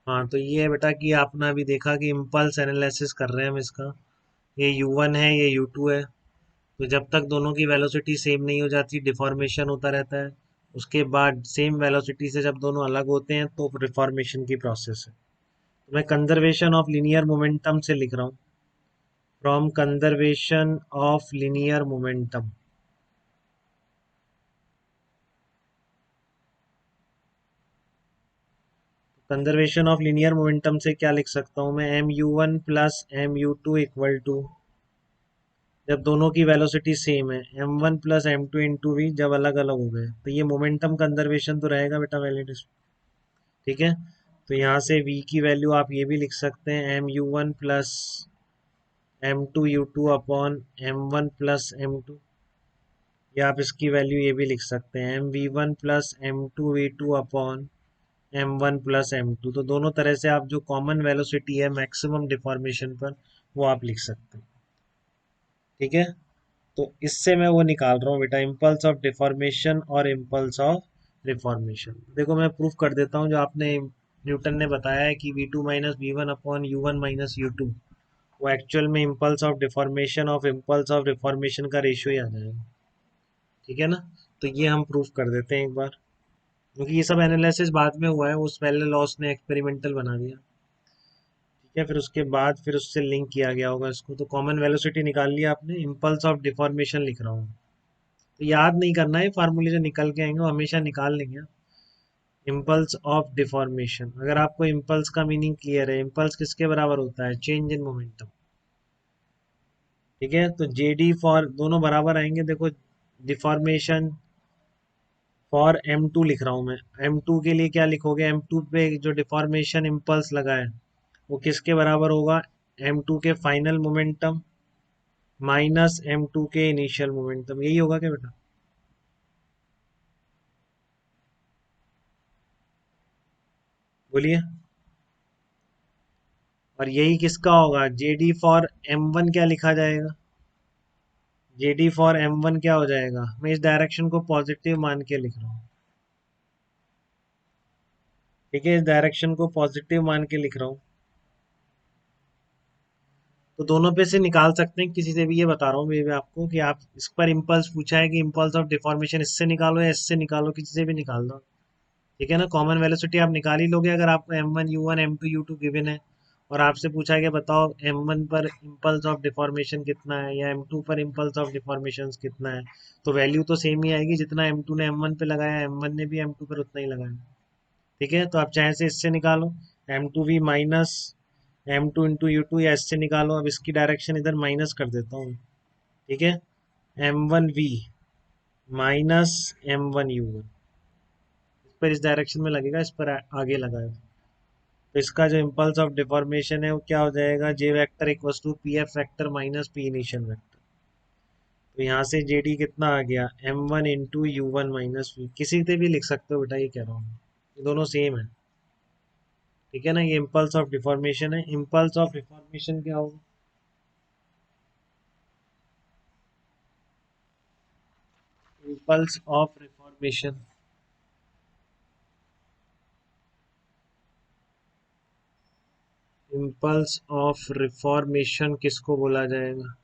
हाँ, तो ये है बेटा कि आपने अभी देखा कि इम्पल्स एनालिसिस कर रहे हैं हम इसका। ये U1 है, ये U2 है। तो जब तक दोनों की वेलोसिटी सेम नहीं हो जाती डिफॉर्मेशन होता रहता है। उसके बाद सेम वेलोसिटी से जब दोनों अलग होते हैं तो रिफॉर्मेशन की प्रोसेस है। तो मैं कंजर्वेशन ऑफ लीनियर मोमेंटम से लिख रहा हूँ। From conservation of linear momentum. Conservation of linear momentum से क्या लिख सकता हूँ मैं, mu1 plus mu2 equal to, जब दोनों की वेलोसिटी सेम है, m1 plus m2 into we जब अलग अलग हो गए तो ये मोमेंटम कंजर्वेशन तो रहेगा बेटा वैलिड। ठीक है। तो यहाँ से v की वैल्यू आप ये भी लिख सकते हैं mu1 plus m2 u2 upon m1 plus m2, या आप इसकी वैल्यू ये भी लिख सकते हैं mv1 plus m2 v2 upon m1 plus m2। तो दोनों तरह से आप जो कॉमन वेलोसिटी है मैक्सिमम डिफॉर्मेशन पर वो आप लिख सकते हैं। ठीक है। तो इससे मैं वो निकाल रहा हूँ बेटा, इम्पल्स ऑफ डिफॉर्मेशन और इम्पल्स ऑफ रिफॉर्मेशन। देखो मैं प्रूफ कर देता हूँ, जो आपने न्यूटन ने बताया है कि v2 minus v one upon u one minus u two, वो एक्चुअल में impulse of deformation of impulse of reformation का रेशियो ही आ जाएगा। ठीक है ना। तो ये हम प्रूफ कर देते हैं एक बार, क्योंकि ये सब एनालिसिस बाद में हुआ है, वो स्नेल लॉस ने एक्सपेरिमेंटल बना दिया। ठीक है। फिर उसके बाद फिर उससे लिंक किया गया होगा इसको। तो कॉमन वेलोसिटी निकाल लिया आपने, इम्पल्स ऑफ डिफॉर्मेशन लिख रहा हूँ। तो याद नहीं करना है, फार्मूले जो निकल के आएंगे वो हमेशा निकाल लेंगे। इम्पल्स ऑफ डिफॉर्मेशन, अगर आपको इम्पल्स का मीनिंग क्लियर है, इम्पल्स किसके बराबर होता है, चेंज इन मोमेंटम। ठीक है। तो जेडी फॉर दोनों बराबर आएंगे, देखो डिफॉर्मेशन फॉर m2 लिख रहा हूं मैं। m2 के लिए क्या लिखोगे, m2 पे जो डिफॉर्मेशन इम्पल्स लगा है वो किसके बराबर होगा, m2 के फाइनल मोमेंटम माइनस m2 के इनिशियल मोमेंटम, यही होगा क्या बेटा। बोलिए। और यही किसका होगा, जेडी फॉर m1 क्या लिखा जाएगा, जेडी फॉर m1 क्या हो जाएगा, मैं इस डायरेक्शन को पॉजिटिव मान के लिख रहा हूँ। ठीक है, इस डायरेक्शन को पॉजिटिव मान के लिख रहा हूँ। तो दोनों पे से निकाल सकते हैं, किसी से भी, ये बता रहा हूँ मैं भी आपको कि आप इस पर इम्पल्स पूछा है कि इम्पल्स ऑफ डिफॉर्मेशन इससे निकालो या इससे निकालो, किसी से भी निकाल दो। ठीक है ना। कॉमन वेलोसिटी आप निकाल ही लोगे अगर आपको m1 u1 m2 u2 given है, और आपसे पूछा है कि बताओ m1 पर इम्पल्स ऑफ डिफॉर्मेशन कितना है या m2 पर इम्पल्स ऑफ डिफॉर्मेशन कितना है, तो वैल्यू तो सेम ही आएगी। जितना m2 ने m1 पे लगाया m1 ने भी m2 पर उतना ही लगाया। ठीक है। तो आप चाहे से इससे निकालो m2v minus m2 into you to, या इससे निकालो, अब इसकी डायरेक्शन इधर माइनस कर देता हूँ। ठीक है। m1v माइनस m1u1, इस पर इस डायरेक्शन में लगेगा, इस पर आगे लगाए। तो इसका जो इम्पल्स ऑफ डिफॉर्मेशन है वो क्या हो जाएगा, J vector equal to P F vector minus P initial vector. तो यहाँ से जे डी कितना आ गया, m1 into U one minus V, किसी से भी लिख सकते हो बेटा, ये कह रहा हूँ, ये दोनों सेम है। ठीक है ना। ये इम्पल्स ऑफ डिफॉर्मेशन है। इम्पल्स ऑफ रिफॉर्मेशन क्या होगा, impulse of reformation, impulse of reformation किसको बोला जाएगा,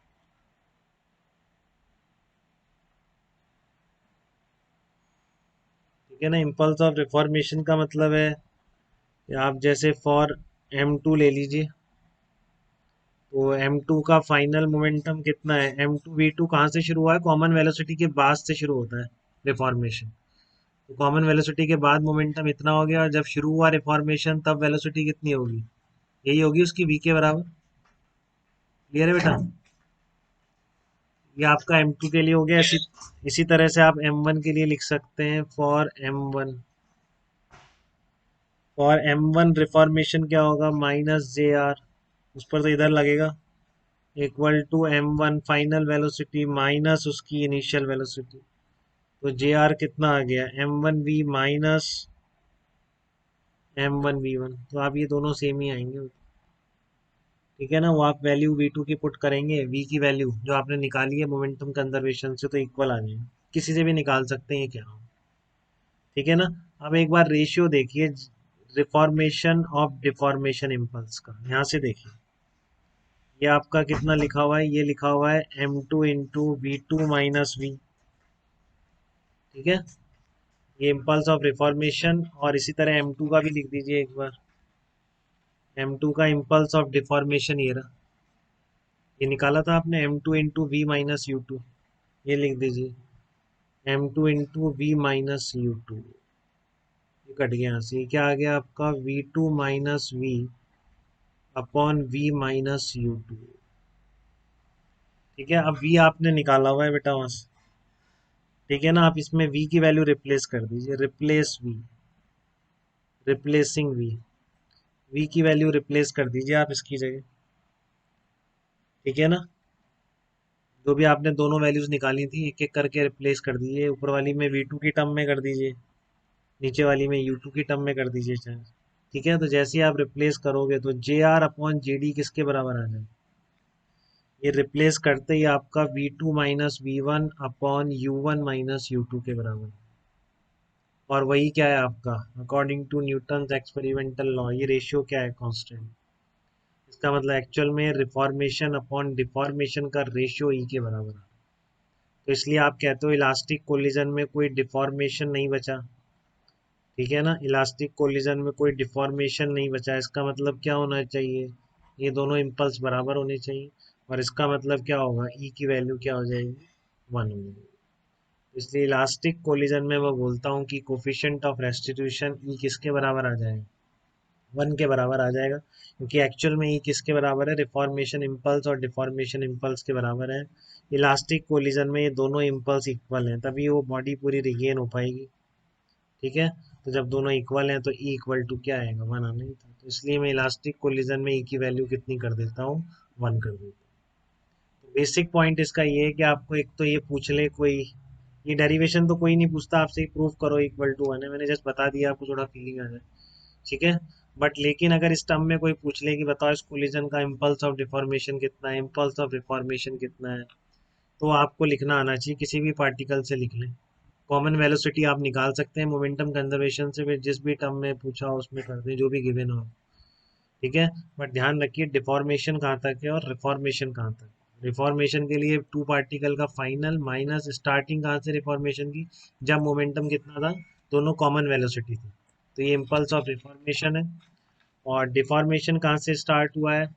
ठीक है ना। इम्पल्स ऑफ रिफॉर्मेशन का मतलब है कि आप जैसे फॉर m2 ले लीजिए, तो m2 का फाइनल मोमेंटम कितना है, m2 v2 कहाँ से शुरू हुआ है, कॉमन वेलोसिटी के बाद से शुरू होता है रिफॉर्मेशन। तो कॉमन वेलोसिटी के बाद मोमेंटम इतना हो गया, और जब शुरू हुआ रिफॉर्मेशन तब वेलोसिटी कितनी होगी, यही होगी उसकी v के बराबर। क्लियर है बेटा। ये आपका m2 के लिए हो गया। इसी तरह से आप m1 के लिए लिख सकते हैं, फॉर m1 रिफॉर्मेशन क्या होगा, माइनस जे आर, उस पर तो इधर लगेगा, equal to m1 final velocity minus उसकी इनिशियल वेलोसिटी। तो जे आर कितना आ गया, m1v माइनस m1v1। तो आप ये दोनों सेम ही आएंगे। ठीक है ना। वो आप वैल्यू v2 की पुट करेंगे, v की वैल्यू जो आपने निकाली है मोमेंटम कंजर्वेशन से, तो इक्वल आ जाएगी। किसी से भी निकाल सकते हैं, ये क्या, ठीक है ना। अब एक बार रेशियो देखिए, रिफॉर्मेशन ऑफ डिफॉर्मेशन इम्पल्स का, यहाँ से देखिए ये आपका कितना लिखा हुआ है, ये लिखा हुआ है m2 into v two minus v, ठीक है, ये इम्पल्स ऑफ रिफॉर्मेशन। और इसी तरह m2 का भी लिख दीजिए एक बार, m2 का इम्पल्स ऑफ डिफॉर्मेशन ये रहा, ये निकाला था आपने m2 into v minus u two, ये लिख दीजिए m2 into v minus u two, ये कट गया यहाँ से, ये क्या आ गया आपका v two minus v upon v minus u two, ठीक है। अब v आपने निकाला हुआ है बेटा वहां से, ठीक है ना, आप इसमें v की वैल्यू रिप्लेस कर दीजिए, रिप्लेस v, रिप्लेसिंग v की वैल्यू रिप्लेस कर दीजिए आप इसकी जगह, ठीक है ना। जो भी आपने दोनों वैल्यूज निकाली थी एक एक करके रिप्लेस कर दीजिए, ऊपर वाली में v2 की टर्म में कर दीजिए, नीचे वाली में u2 की टर्म में कर दीजिए चाहे, ठीक है। तो जैसे ही आप रिप्लेस करोगे तो J R upon J D किसके बराबर आ जाए, ये रिप्लेस करते ही आपका v two minus v one upon u one minus u two के बराबर, और वही क्या है आपका according to Newton experimental law, ये रेशियो क्या है कांस्टेंट, इसका मतलब एक्चुअल में रिफॉर्मेशन अपॉन डिफॉर्मेशन का रेशियो ई के बराबर है। तो इसलिए आप कहते हो इलास्टिक कोलिजन में कोई डिफॉर्मेशन नहीं बचा, ठीक है ना, इलास्टिक कोलिजन में कोई डिफॉर्मेशन नहीं बचा, इसका मतलब क्या होना चाहिए, ये दोनों इम्पल्स बराबर होने चाहिए, और इसका मतलब क्या होगा ई की वैल्यू क्या हो जाएगी, वन हो जाएगी। इसलिए इलास्टिक कोलिजन में मैं बोलता हूँ कि कोफिशिएंट ऑफ रेस्टिट्यूशन ई किसके बराबर आ जाएगा, वन के बराबर आ जाएगा, क्योंकि एक्चुअल में ई किसके बराबर है, रिफॉर्मेशन इम्पल्स और डिफॉर्मेशन इम्पल्स के बराबर है। इलास्टिक कोलिजन में ये दोनों इम्पल्स इक्वल हैं, तभी वो बॉडी पूरी रिगेन हो पाएगी, ठीक है। तो जब दोनों इक्वल हैं तो ई इक्वल टू क्या आएगा, वन आना ही था, तो इसलिए मैं इलास्टिक कोलिजन में ई की वैल्यू कितनी कर देता हूँ, वन कर देता हूँ। बेसिक पॉइंट इसका ये है कि आपको एक तो ये पूछ ले कोई, ये डेरिवेशन तो कोई नहीं पूछता आपसे, प्रूफ करो इक्वल टू वन है, मैंने जस्ट बता दिया आपको थोड़ा फीलिंग आ जाए, ठीक है। बट लेकिन अगर इस टर्म में कोई पूछ ले कि बताओ इस कोलिजन का इम्पल्स ऑफ डिफॉर्मेशन कितना है, इम्पल्स ऑफ रिफॉर्मेशन कितना है, तो आपको लिखना आना चाहिए, किसी भी पार्टिकल से लिख लें, कॉमन वेलोसिटी आप निकाल सकते हैं मोमेंटम कंजर्वेशन से, फिर जिस भी टर्म में पूछा हो उसमें कर दें जो भी गिवन हो, ठीक है। बट ध्यान रखिए डिफॉर्मेशन कहाँ तक है और रिफॉर्मेशन कहाँ तक, रिफॉर्मेशन के लिए टू पार्टिकल का फाइनल माइनस स्टार्टिंग कहाँ से रिफॉर्मेशन की, जब मोमेंटम कितना था, दोनों कॉमन वेलोसिटी थी, तो ये इम्पल्स ऑफ रिफॉर्मेशन है। और डिफॉर्मेशन कहाँ से स्टार्ट हुआ है,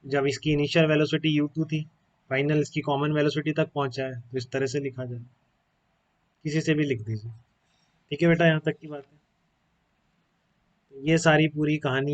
जब इसकी इनिशियल वेलोसिटी u2 थी, फाइनल इसकी कॉमन वेलोसिटी तक पहुंचा है, तो इस तरह से लिखा जाए, किसी से भी लिख दीजिए, ठीक है बेटा, यहाँ तक की बात है। तो ये सारी पूरी कहानी